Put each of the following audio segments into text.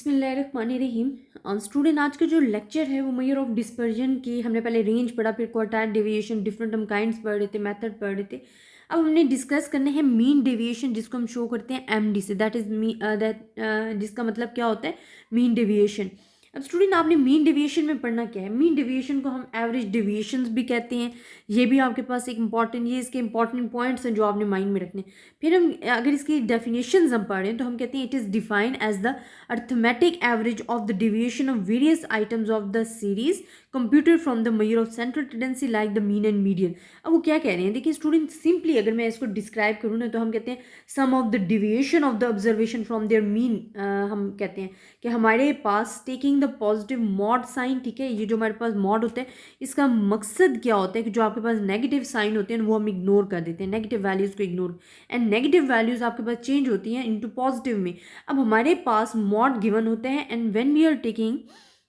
बिस्मिल्लाहिर्रहमानिर्रहीम। स्टूडेंट, आज का जो लेक्चर है वो मेजर ऑफ डिस्पर्जन की हमने पहले रेंज पढ़ा, फिर क्वार्टाइल डेविएशन, डिफरेंट हम काइंड्स पढ़ रहे थे, मेथड पढ़ रहे थे। अब हमने डिस्कस करने हैं मीन डेविएशन, जिसको हम शो करते हैं एमडी से, दैट इज जिसका मतलब क्या होता है, मीन डेविएशन। अब स्टूडेंट, आपने मीन डेविएशन में पढ़ना क्या है। मीन डेविएशन को हम एवरेज डेविएशंस भी कहते हैं। ये भी आपके पास एक इंपॉर्टेंट, ये इसके इंपॉर्टेंट पॉइंट्स हैं जो आपने माइंड में रखने। फिर हम अगर इसकी डेफिनेशंस हम पढ़ें तो हम कहते हैं it is defined as the arithmetic average of the deviation of various items of the series computed from the measure of central tendency like the mean and median। अब वो क्या कह रहे हैं, देखिए स्टूडेंट, सिंपली अगर मैं इसको डिस्क्राइब करूँ ना तो हम कहते हैं sum of the deviation of the observation from their mean. हम कहते हैं कि हमारे पास taking the positive mod sign, ठीक है, ये जो हमारे पास मॉड होता है इसका मकसद क्या होता है कि जो आपके पास नेगेटिव साइन होते हैं वो हम इग्नोर कर देते हैं, नेगेटिव वैल्यूज़ को इग्नोर, एंड नेगेटिव वैल्यूज़ आपके पास चेंज होती हैं इनटू पॉजिटिव में। अब हमारे पास मॉड गिवन होते हैं and when we are taking,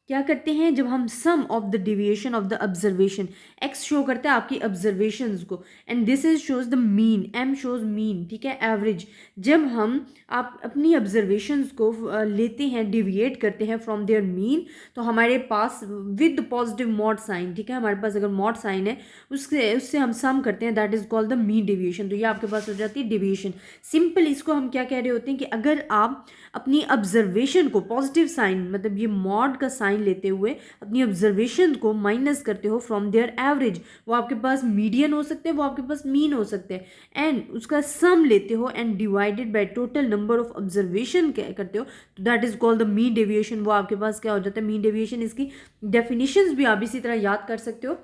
क्या करते हैं, जब हम sum of the deviation of the observation, X show करता है आपकी ऑब्जर्वेशंस को and this is shows the mean, M shows mean, ठीक है, एवरेज। जब हम आप अपनी ऑब्जर्वेशंस को लेते हैं, डिविएट करते हैं फ्रॉम देयर मीन, तो हमारे पास विद पॉजिटिव मॉड साइन, ठीक है, हमारे पास अगर मॉड साइन है उससे हम सम करते हैं, that is called the mean deviation. तो ये आपके पास हो जाती है डेविएशन। सिंपल इसको हम क्या कह रहे होते हैं कि अगर आप अपनी ऑब्जर्वेशन को पॉजिटिव साइन, मतलब ये मॉड का साइन लेते हुए अपनी ऑब्जर्वेशन को माइनस करते हो फ्रॉम देयर एवरेज, वो आपके पास मीडियन हो सकते हैं, वो आपके पास मीन हो सकते हैं, एंड उसका सम लेते हो and divided by total number of observation करते हो, तो that is called the mean deviation. वो आपके पास क्या हो जाता है, मीन डेविएशन। इसकी डेफिनेशंस भी आप इसी तरह याद कर सकते हो।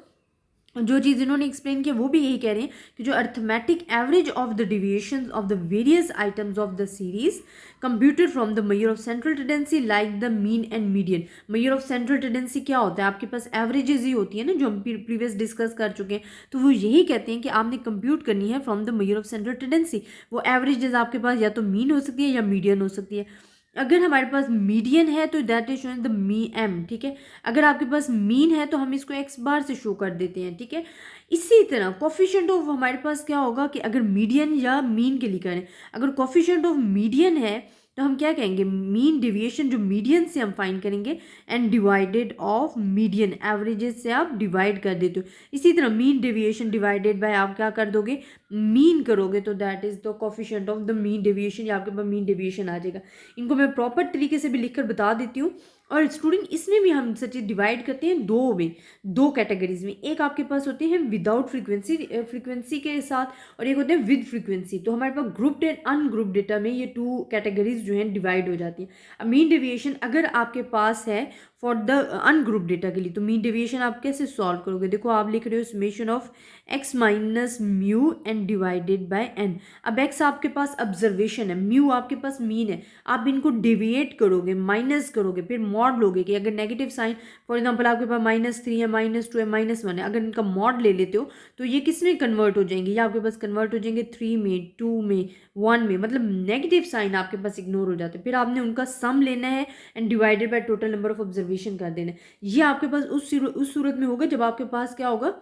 जो चीज़ इन्होंने एक्सप्लेन किया वो भी यही कह रहे हैं कि जो arithmetic average of the deviations of the various items of the series computed from the measure of central tendency like the mean and median. Measure of central tendency क्या होता है, आपके पास एवरेजेस ही होती है ना, जो हम प्रीवियस डिस्कस कर चुके हैं। तो वो यही कहते हैं कि आपने कंप्यूट करनी है from the measure of central tendency. वो एवरेजेस आपके पास या तो मीन हो सकती है या मीडियन हो सकती है। अगर हमारे पास मीडियन है तो that is showing the me M, ठीक है। अगर आपके पास मीन है तो हम इसको एक्स बार से शो कर देते हैं, ठीक है। इसी तरह कोफिशिएंट ऑफ हमारे पास क्या होगा कि अगर मीडियन या मीन के लिए करें, अगर कोफिशिएंट ऑफ मीडियन है तो हम क्या कहेंगे, मीन डिविएशन जो मीडियन से हम फाइंड करेंगे and divided of median, averages से आप डिवाइड कर देते हो। इसी तरह मीन डिविएशन डिवाइडेड बाय आप क्या कर दोगे, मीन करोगे, तो that is the coefficient of the mean deviation, या आपके पास मीन डिविएशन आ जाएगा। इनको मैं प्रॉपर तरीके से भी लिखकर बता देती हूँ। और स्टूडेंट, इसमें भी हम सच डिवाइड करते हैं दो में, दो कैटेगरीज में। एक आपके पास होते हैं विदाउट फ्रीक्वेंसी के साथ, और एक होते हैं विद फ्रीक्वेंसी। तो हमारे पास ग्रुप्ड एंड अनग्रुप डेटा में ये टू कैटेगरीज जो हैं डिवाइड हो जाती हैं। अब मीन डेविएशन अगर आपके पास है फॉर द अनग्रुप डेटा के लिए, तो मीन डेविएशन आप कैसे सॉल्व करोगे, देखो आप लिख रहे हो summation of X minus mu and divided by N. अब एक्स आपके पास ऑब्जर्वेशन है, म्यू आपके पास मीन है, आप इनको डिविएट करोगे, माइनस करोगे, फिर मॉड लोगे कि अगर नेगेटिव साइन, फॉर एग्जांपल आपके पास -3 है, -2 है, -1 है, अगर इनका मॉड ले लेते हो तो ये किस में कन्वर्ट हो जाएंगे, ये आपके पास कन्वर्ट हो जाएंगे 3 में, 2 में, 1 में, मतलब नेगेटिव साइन आपके पास इग्नोर हो जाते हैं। फिर आपने उनका सम लेना है and divided by total number of observation कर देना है। ये आपके पास उस सूरत में होगा जब आपके पास क्या होगा,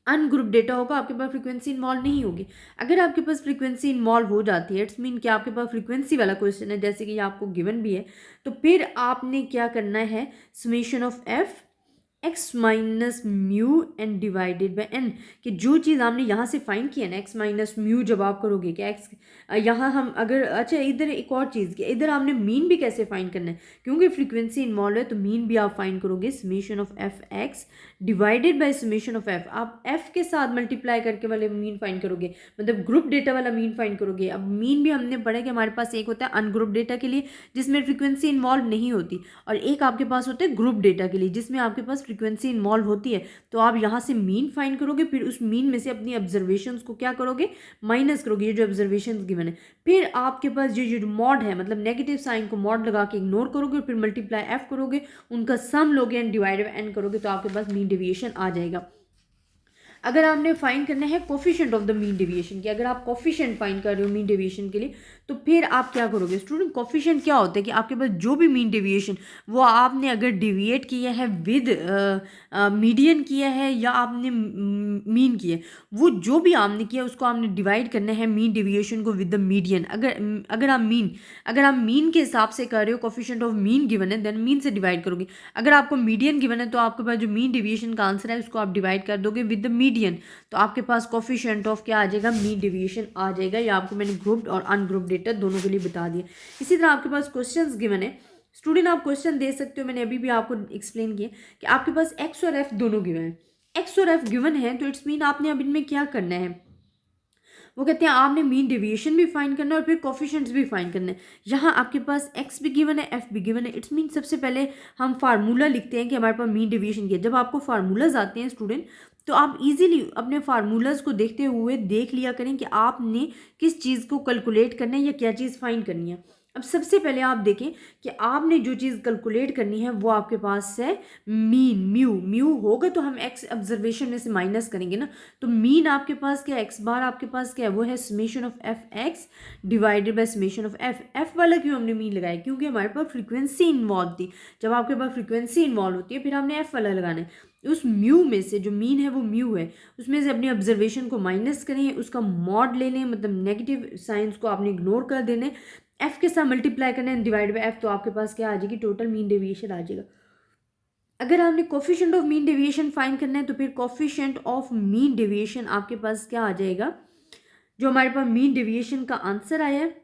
अनग्रुप डेटा होगा, आपके पास फ्रीक्वेंसी इन्वॉल्व नहीं होगी। अगर आपके पास फ्रीक्वेंसी इन्वॉल्व हो जाती है, इट्स मीन कि आपके पास फ्रीक्वेंसी वाला क्वेश्चन है, जैसे कि ये आपको गिवन भी है, तो फिर आपने क्या करना है, summation of F X minus mu and divided by N, कि जो चीज़ आपने यहाँ से फाइंड किया ना, एक्स माइनस म्यू जब आप करोगे कि एक्स, यहाँ हम अगर, अच्छा इधर एक और चीज़ की, इधर आपने मीन भी कैसे फाइंड करना है, क्योंकि फ्रीक्वेंसी इन्वॉल्व है तो मीन भी आप फाइंड करोगे summation of F x divided by summation of F. आप एफ के साथ मल्टीप्लाई करके वाले मीन फाइंड करोगे, मतलब ग्रुप डेटा वाला मीन फाइंड करोगे। अब मीन भी हमने पढ़ा कि हमारे पास एक होता है अनग्रुप डेटा के लिए जिसमें फ्रीक्वेंसी इन्वॉल्व नहीं होती, और एक आपके पास होता है ग्रुप डेटा के लिए जिसमें आपके पास फ्रीक्वेंसी इन्वॉल्व होती है। तो आप यहाँ से मीन फाइंड करोगे, फिर उस मीन में से अपनी ऑब्जर्वेशंस को क्या करोगे, माइनस करोगे, ये जो ऑब्जर्वेशंस गिवन है। फिर आपके पास जो मॉड है, मतलब नेगेटिव साइन को मॉड लगा के इग्नोर करोगे, फिर मल्टीप्लाई एफ करोगे, उनका सम लोगे एंड डिवाइड बाय एन करोगे, तो आपके पास मीन डेविएशन आ जाएगा। अगर आपने फाइंड करना है coefficient of the mean deviation की, अगर आप कोफिशिएंट फाइंड कर रहे हो मीन डेविएशन के लिए, तो फिर आप क्या करोगे स्टूडेंट, कोफिशिएंट क्या होता है कि आपके पास जो भी मीन डेविएशन वो आपने अगर डिविएट किया है विद मीडियन किया है या आपने मीन किया है, वो जो भी आपने किया उसको आपने डिवाइड करना है मीन डेविएशन को विद द मीडियन। अगर आप मीन के हिसाब से कर रहे हो, कोफिशिएंट ऑफ मीन गिवन है, देन मीन से डिवाइड करोगे। अगर आपको मीडियन गिवन है तो आपके पास जो मीन डेविएशन का आंसर है उसको आप डिवाइड कर दोगे विद द मीडियन, तो आपके पास कोफिशिएंट ऑफ क्या आ जाएगा, मीन डेविएशन आ जाएगा। या आपको मैंने ग्रुप्ड और अनग्रुप्ड डेटा दोनों के लिए बता दिया। इसी तरह आपके पास क्वेश्चंस गिवन है स्टूडेंट, आप क्वेश्चन दे सकते हो, मैंने अभी भी आपको एक्सप्लेन किया कि आपके पास एक्स और एफ दोनों गिवन है। एक्स और एफ गिवन है तो इट्स मीन आपने अब इनमें क्या करना है, वो कहते हैं आपने मीन डेविएशन भी फाइंड करना है और फिर कोफिशिएंट्स भी फाइंड करना है। यहाँ आपके पास एक्स भी गिवन है, एफ भी गिवन है, इट्स मीन सबसे पहले हम फार्मूला लिखते हैं कि हमारे पास मीन डेविएशन किया। जब आपको फार्मूलाज आते हैं स्टूडेंट तो आप इजीली अपने फार्मूलाज को देखते हुए देख लिया करें कि आपने किस चीज़ को कैलकुलेट करना है या क्या चीज़ फाइंड करनी है। अब सबसे पहले आप देखें कि आपने जो चीज़ कैलकुलेट करनी है वो आपके पास है मीन, म्यू। म्यू होगा तो हम एक्स ऑब्जर्वेशन में से माइनस करेंगे ना, तो मीन आपके पास क्या, एक्स बार आपके पास क्या है, वो है summation of F x divided by summation of F. F वाला क्यों हमने मीन लगाया, क्योंकि हमारे पास फ्रीक्वेंसी इन्वॉल्व थी। जब आपके पास फ्रीक्वेंसी इन्वॉल्व होती है फिर हमने एफ वाला लगाना है। उस म्यू में से जो मीन है वो म्यू है, उसमें से अपनी ऑब्जर्वेशन को माइनस करें, उसका मॉड ले लें, मतलब नेगेटिव साइंस को आपने इग्नोर कर देने, एफ के साथ मल्टीप्लाई करना है डिवाइड बाय एफ, तो आपके पास क्या आ जाएगी, टोटल मीन डेविएशन आ जाएगा। अगर आपने coefficient of mean deviation find करना है तो फिर कोफिशिएंट ऑफ मीन डेविएशन आपके पास क्या आ जाएगा, जो हमारे पास मीन डेविएशन का आंसर आया है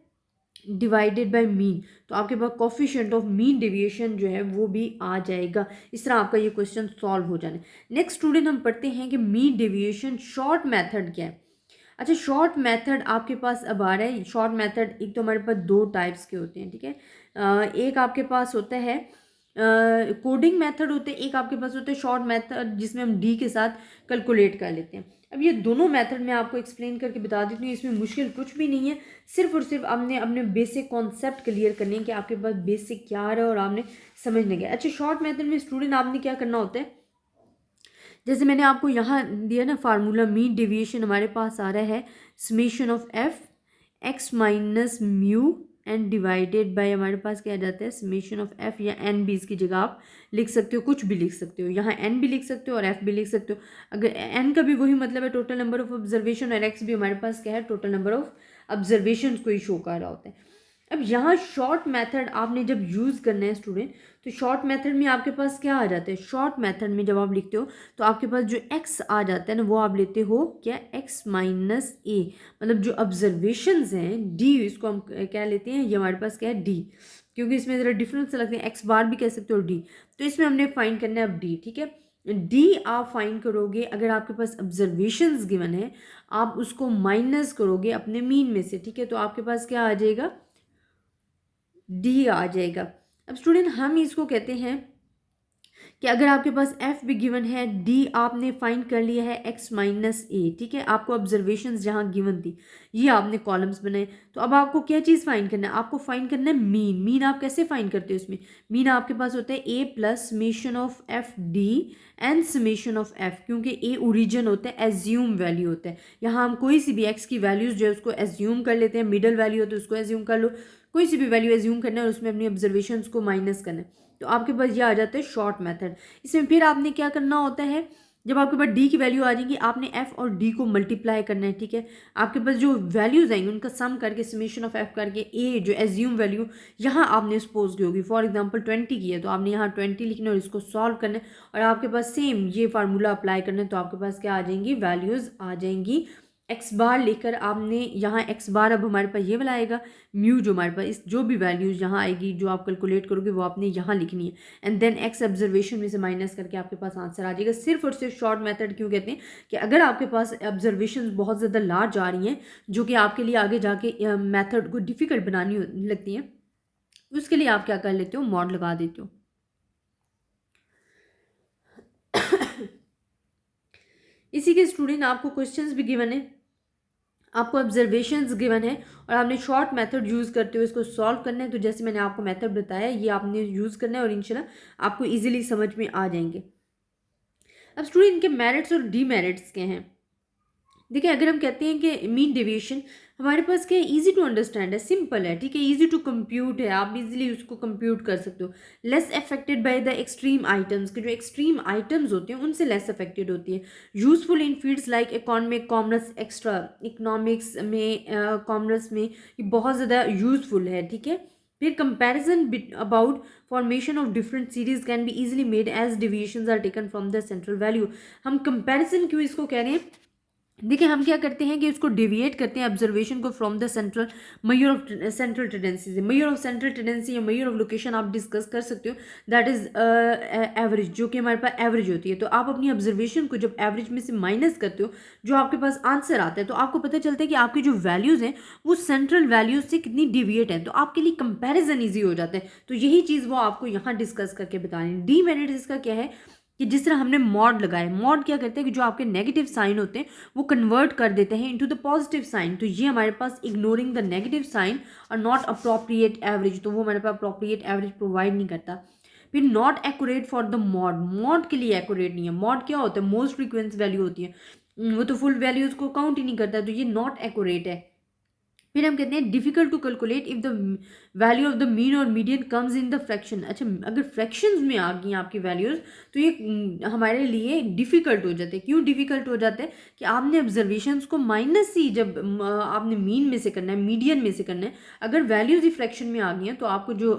डिवाइडेड बाय मीन, तो आपके पास कोफिशिएंट ऑफ मीन डेविएशन जो है वो भी आ जाएगा। इस तरह आपका ये क्वेश्चन सॉल्व हो जाना है। नेक्स्ट स्टूडेंट हम पढ़ते हैं कि मीन डेविएशन शॉर्ट मेथड क्या है। अच्छा, शॉर्ट मेथड आपके पास अब आ रहा है। शॉर्ट मेथड एक तो हमारे पास दो टाइप्स के होते हैं, ठीक है। एक आपके पास होता है कोडिंग मेथड होते हैं, एक आपके पास होता है शॉर्ट मेथड जिसमें हम डी के साथ कैलकुलेट कर लेते हैं। अब ये दोनों मेथड मैं आपको एक्सप्लेन करके बता देती हूँ, इसमें मुश्किल कुछ भी नहीं है, सिर्फ और सिर्फ आपने अपने बेसिक कॉन्सेप्ट क्लियर करने हैं कि आपके पास बेसिक क्या आ रहा है और आपने समझने गया। अच्छा, शॉर्ट मेथड में स्टूडेंट आपने क्या करना होता है, जैसे मैंने आपको यहाँ दिया ना फार्मूला, मीन डेविएशन हमारे पास आ रहा है summation of F X minus mu and divided bye, हमारे पास क्या आ जाता है समेशन ऑफ एफ, या एन भी इसकी जगह आप लिख सकते हो, कुछ भी लिख सकते हो, यहाँ एन भी लिख सकते हो और एफ भी लिख सकते हो। अगर एन का भी वही मतलब है टोटल नंबर ऑफ ऑब्जर्वेशन, और एक्स भी हमारे पास क्या है टोटल नंबर ऑफ ऑब्जर्वेशन को ही शो कर रहा होता है। अब यहाँ शॉर्ट मेथड आपने जब यूज़ करना है स्टूडेंट, तो शॉर्ट मेथड में आपके पास क्या आ जाता है, शॉर्ट मेथड में जब आप लिखते हो तो आपके पास जो x आ जाता है ना वो आप लेते हो क्या, x माइनस ए, मतलब जो ऑब्जर्वेशंस हैं d, इसको हम क्या लेते हैं, ये हमारे पास क्या है d, क्योंकि इसमें ज़रा डिफरेंस लगते हैं, x बार भी कह सकते हो d, तो इसमें हमने फाइंड करना है अब d, ठीक है। d आप फाइंड करोगे, अगर आपके पास ऑब्जर्वेशंस गिवन है आप उसको माइनस करोगे अपने मीन में से, ठीक है, तो आपके पास क्या आ जाएगा, डी आ जाएगा। अब स्टूडेंट हम इसको कहते हैं कि अगर आपके पास एफ भी गिवन है, डी आपने फाइंड कर लिया है एक्स माइनस ए, ठीक है, आपको ऑब्जर्वेशंस जहाँ गिवन थी ये आपने कॉलम्स बनाए, तो अब आपको क्या चीज़ फाइंड करना है, आपको फाइंड करना है मीन। मीन आप कैसे फाइंड करते हो, इसमें मीन आपके पास होता है A plus summation of F D and summation of F, क्योंकि ए ओरिजिन होता है, एज्यूम वैल्यू होता है, यहाँ हम कोई सी भी एक्स की वैल्यूज जो है उसको एज्यूम कर लेते हैं, मिडल वैल्यू होती है उसको एज्यूम कर लो, कोई सी भी वैल्यू एज्यूम करना है और उसमें अपनी ऑब्जर्वेशंस को माइनस करना है, तो आपके पास ये आ जाता है शॉर्ट मेथड। इसमें फिर आपने क्या करना होता है, जब आपके पास डी की वैल्यू आ जाएगी आपने एफ और डी को मल्टीप्लाई करना है, ठीक है। आपके पास जो वैल्यूज आएंगी उनका सम करके समेशन ऑफ एफ करके ए जो एज्यूम वैल्यू यहाँ आपने सपोज की होगी, फॉर एग्जांपल 20 की है तो आपने यहाँ 20 लिखना है और इसको सॉल्व करना है, और आपके पास सेम ये फार्मूला अप्लाई करना है, तो आपके पास क्या आ जाएंगी, वैल्यूज़ आ जाएंगी। एक्स बार लेकर आपने यहाँ एक्स बार अब हमारे पास ये वाला आएगा, म्यू जो हमारे पास इस जो भी वैल्यूज यहाँ आएगी जो आप कैलकुलेट करोगे वो आपने यहाँ लिखनी है, एंड देन एक्स ऑब्जर्वेशन में से माइनस करके आपके पास आंसर आ जाएगा। सिर्फ और सिर्फ शॉर्ट मेथड क्यों कहते हैं कि अगर आपके पास ऑब्जर्वेशन बहुत ज़्यादा लार्ज आ रही हैं जो कि आपके लिए आगे जाके मेथड को डिफ़िकल्ट बनानी लगती हैं, उसके लिए आप क्या कर लेते हो, मॉड लगा देते हो। इसी के स्टूडेंट आपको क्वेश्चंस भी गिवन है, आपको ऑब्जर्वेशंस गिवन है और आपने शॉर्ट मेथड यूज़ करते हुए इसको सॉल्व करना है, तो जैसे मैंने आपको मेथड बताया ये आपने यूज़ करना है और इंशाल्लाह आपको इजीली समझ में आ जाएंगे। अब स्टूडेंट इनके मेरिट्स और डीमेरिट्स क्या हैं, देखिए अगर हम कहते हैं कि मीन डेविएशन हमारे पास क्या है, ईजी टू अंडरस्टैंड है, सिंपल है, ठीक है, ईजी टू कंप्यूट है, आप इजीली उसको कंप्यूट कर सकते हो। Less affected by the extreme items, के जो एक्सट्रीम आइटम्स होते हैं उनसे लेस अफेक्टेड होती है। Useful in fields like economic commerce, extra economics में, कॉमर्स में ये बहुत ज़्यादा यूजफुल है, ठीक है। फिर comparison about formation of different series can be easily made as deviations are taken from the central value. हम कंपैरिजन क्यों इसको कह रहे हैं, देखिए हम क्या करते हैं कि उसको डिविएट करते हैं ऑब्जर्वेशन को from the central measure of central tendency से। मेजर ऑफ सेंट्रल टेंडेंसी या मेजर ऑफ लोकेशन आप डिस्कस कर सकते हो, दैट इज एवरेज, जो कि हमारे पास एवरेज होती है। तो आप अपनी ऑब्जर्वेशन को जब एवरेज में से माइनस करते हो, जो आपके पास आंसर आता है, तो आपको पता चलता है कि आपकी जो वैल्यूज़ हैं वो सेंट्रल वैल्यूज से कितनी डिविएट है, तो आपके लिए कंपेरिजन ईजी हो जाता है। तो यही चीज़ वो आपको यहाँ डिस्कस करके बतानी है। डीमेरिट इसका क्या है कि जिस तरह हमने मॉड लगाया, मॉड क्या करते हैं कि जो आपके नेगेटिव साइन होते हैं वो कन्वर्ट कर देते हैं इनटू द पॉजिटिव साइन। तो ये हमारे पास इग्नोरिंग द नेगेटिव साइन और नॉट अप्रोप्रिएट एवरेज, तो वो हमारे पास अप्रोप्रिएट एवरेज प्रोवाइड नहीं करता। फिर not accurate for the mod, mod के लिए एक्यूरेट नहीं है। मॉड क्या होता है, मोस्ट फ्रीक्वेंस वैल्यू होती है, वो तो फुल वैल्यूज को काउंट ही नहीं करता, तो ये नॉट एक्यूरेट है। फिर हम कहते हैं difficult to calculate if the value of the mean और median comes in the fraction. अच्छा, अगर फ्रैक्शंस में आ गई आपकी वैल्यूज तो ये हमारे लिए डिफिकल्ट हो जाते हैं। क्यों डिफिकल्ट हो जाते हैं कि आपने ऑब्जर्वेशंस को माइनस ही जब आपने मीन में से करना है, मीडियन में से करना है, अगर वैल्यूज ही फ्रैक्शन में आ गई हैं तो आपको जो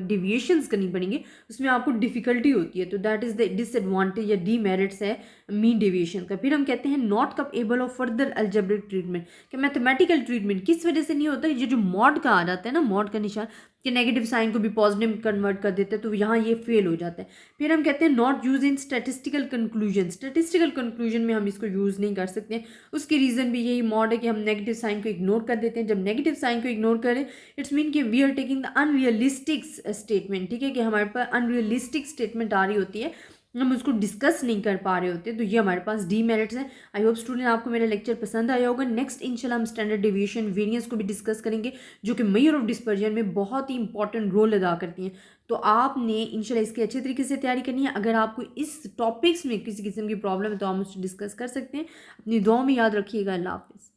डिविएशंस करनी पड़ेंगे उसमें आपको डिफिकल्टी होती है। तो दैट इज द डिसएडवांटेज या डीमेरिट्स है मीन डेविएशन का। फिर हम कहते हैं not capable of further algebraic treatment, कि मैथमेटिकल ट्रीटमेंट किस वजह से नहीं होता, ये जो मॉड का आ जाता है ना, मॉड का निशान, कि नेगेटिव साइन को भी पॉजिटिव कन्वर्ट कर देते हैं, तो यहाँ ये फेल हो जाता है। फिर हम कहते हैं not use in statistical conclusion, statistical conclusion में हम इसको यूज़ नहीं कर सकते। उसकी रीज़न भी यही मॉड है कि हम नेगेटिव साइन को इग्नोर कर देते हैं। जब नेगेटिव साइन को इग्नोर करें, इट्स मीन कि we are taking the unrealistic statement, ठीक है, कि हमारे पास अनरियलिस्टिक स्टेटमेंट आ रही होती है, हम उसको डिस्कस नहीं कर पा रहे होते, तो ये हमारे पास डीमेरिट्स हैं। आई होप स्टूडेंट आपको मेरा लेक्चर पसंद आया होगा। नेक्स्ट इंशाल्लाह हम स्टैंडर्ड डेविएशन वेरिएंस को भी डिस्कस करेंगे, जो कि मेजर ऑफ डिस्पर्जन में बहुत ही इंपॉर्टेंट रोल अदा करती हैं। तो आपने इंशाल्लाह इसकी अच्छे तरीके से तैयारी करनी है। अगर आपको इस टॉपिक्स में किसी किस्म की प्रॉब्लम है तो आप मुझसे डिस्कस कर सकते हैं। अपनी दुआ में याद रखिएगा। अल्लाह हाफिज़।